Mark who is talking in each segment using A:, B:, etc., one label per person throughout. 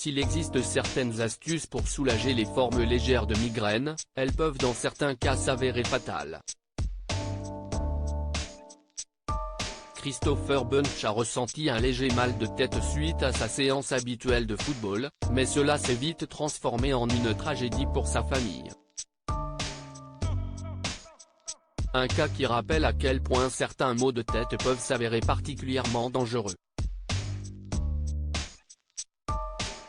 A: S'il existe certaines astuces pour soulager les formes légères de migraine, elles peuvent dans certains cas s'avérer fatales. Christopher Bunch a ressenti un léger mal de tête suite à sa séance habituelle de football, mais cela s'est vite transformé en une tragédie pour sa famille. Un cas qui rappelle à quel point certains maux de tête peuvent s'avérer particulièrement dangereux.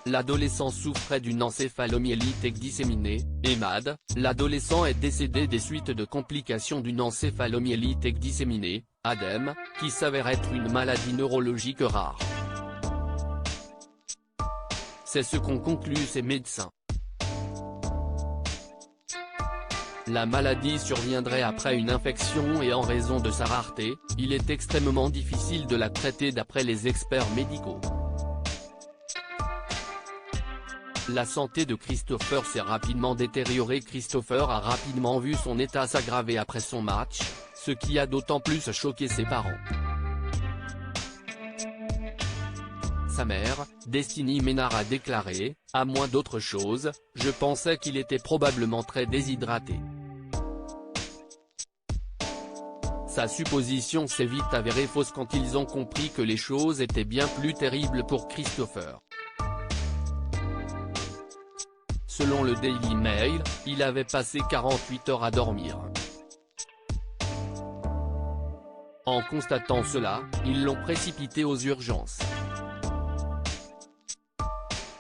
A: L'adolescent souffrait d'une encéphalomyélite disséminée, EMAD. L'adolescent est décédé des suites de complications d'une encéphalomyélite disséminée, ADEM, qui s'avère être une maladie neurologique rare. C'est ce qu'ont conclu ces médecins. La maladie surviendrait après une infection et en raison de sa rareté, il est extrêmement difficile de la traiter d'après les experts médicaux. La santé de Christopher s'est rapidement détériorée. Christopher a rapidement vu son état s'aggraver après son match, ce qui a d'autant plus choqué ses parents. Sa mère, Destiny Ménard a déclaré, « À moins d'autre chose, je pensais qu'il était probablement très déshydraté. » Sa supposition s'est vite avérée fausse quand ils ont compris que les choses étaient bien plus terribles pour Christopher. Selon le Daily Mail, il avait passé 48 heures à dormir. En constatant cela, ils l'ont précipité aux urgences.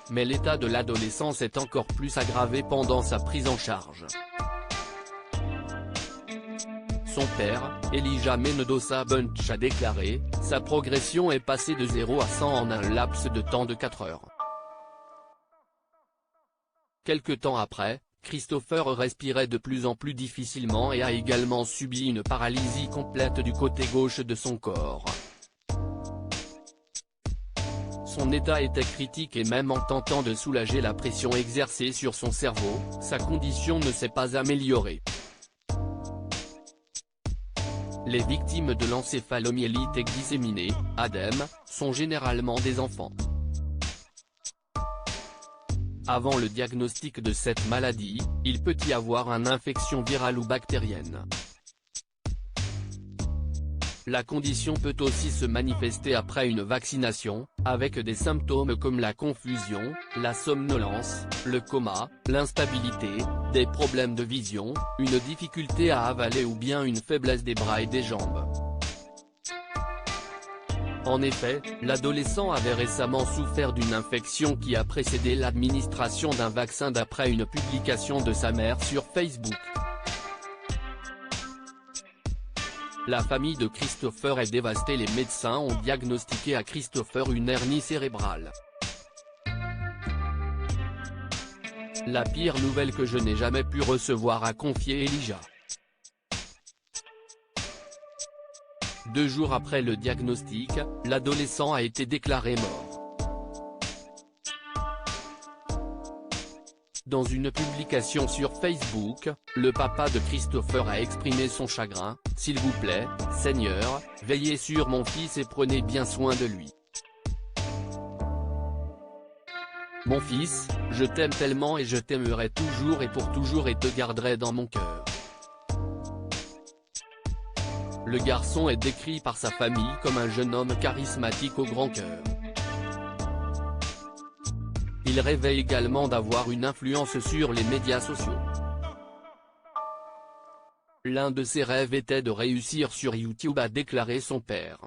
A: Mais l'état de l'adolescent s'est encore plus aggravé pendant sa prise en charge. Son père, Elijah Mendoza Bunch a déclaré, « Sa progression est passée de 0 à 100 en un laps de temps de 4 heures. » Quelque temps après, Christopher respirait de plus en plus difficilement et a également subi une paralysie complète du côté gauche de son corps. Son état était critique et même en tentant de soulager la pression exercée sur son cerveau, sa condition ne s'est pas améliorée. Les victimes de l'encéphalomyélite disséminée, ADEM, sont généralement des enfants. Avant le diagnostic de cette maladie, il peut y avoir une infection virale ou bactérienne. La condition peut aussi se manifester après une vaccination, avec des symptômes comme la confusion, la somnolence, le coma, l'instabilité, des problèmes de vision, une difficulté à avaler ou bien une faiblesse des bras et des jambes. En effet, l'adolescent avait récemment souffert d'une infection qui a précédé l'administration d'un vaccin d'après une publication de sa mère sur Facebook. La famille de Christopher est dévastée. Les médecins ont diagnostiqué à Christopher une hernie cérébrale. La pire nouvelle que je n'ai jamais pu recevoir, a confié Elijah. 2 jours après le diagnostic, l'adolescent a été déclaré mort. Dans une publication sur Facebook, le papa de Christopher a exprimé son chagrin, « S'il vous plaît, Seigneur, veillez sur mon fils et prenez bien soin de lui. Mon fils, je t'aime tellement et je t'aimerai toujours et pour toujours et te garderai dans mon cœur. » Le garçon est décrit par sa famille comme un jeune homme charismatique au grand cœur. Il rêvait également d'avoir une influence sur les médias sociaux. L'un de ses rêves était de réussir sur YouTube, a déclaré son père.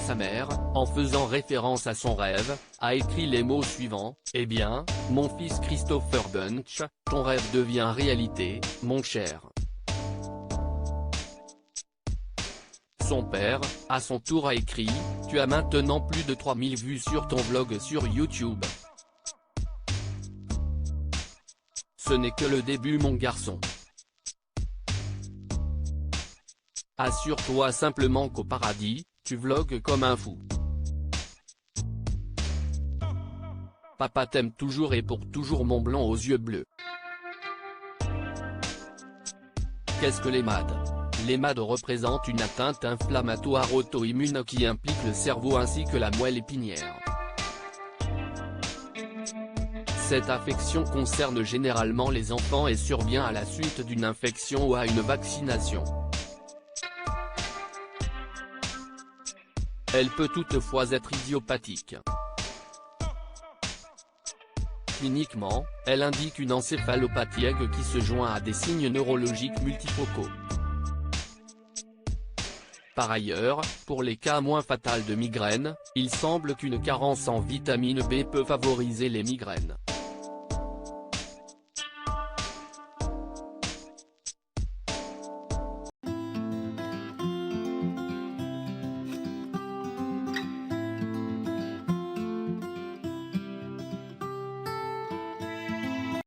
A: Sa mère, en faisant référence à son rêve, a écrit les mots suivants, « Eh bien, mon fils Christopher Bunch, ton rêve devient réalité, mon cher. » Son père, à son tour, a écrit, « Tu as maintenant plus de 3000 vues sur ton vlog sur YouTube. Ce n'est que le début mon garçon. Assure-toi simplement qu'au paradis, tu vlogues comme un fou. Papa t'aime toujours et pour toujours mon blond aux yeux bleus. » Qu'est-ce que l'EMAD? L'EMAD représente une atteinte inflammatoire auto-immune qui implique le cerveau ainsi que la moelle épinière. Cette affection concerne généralement les enfants et survient à la suite d'une infection ou à une vaccination. Elle peut toutefois être idiopathique. Cliniquement, elle indique une encéphalopathie aiguë qui se joint à des signes neurologiques multifocaux. Par ailleurs, pour les cas moins fatals de migraine, il semble qu'une carence en vitamine B peut favoriser les migraines.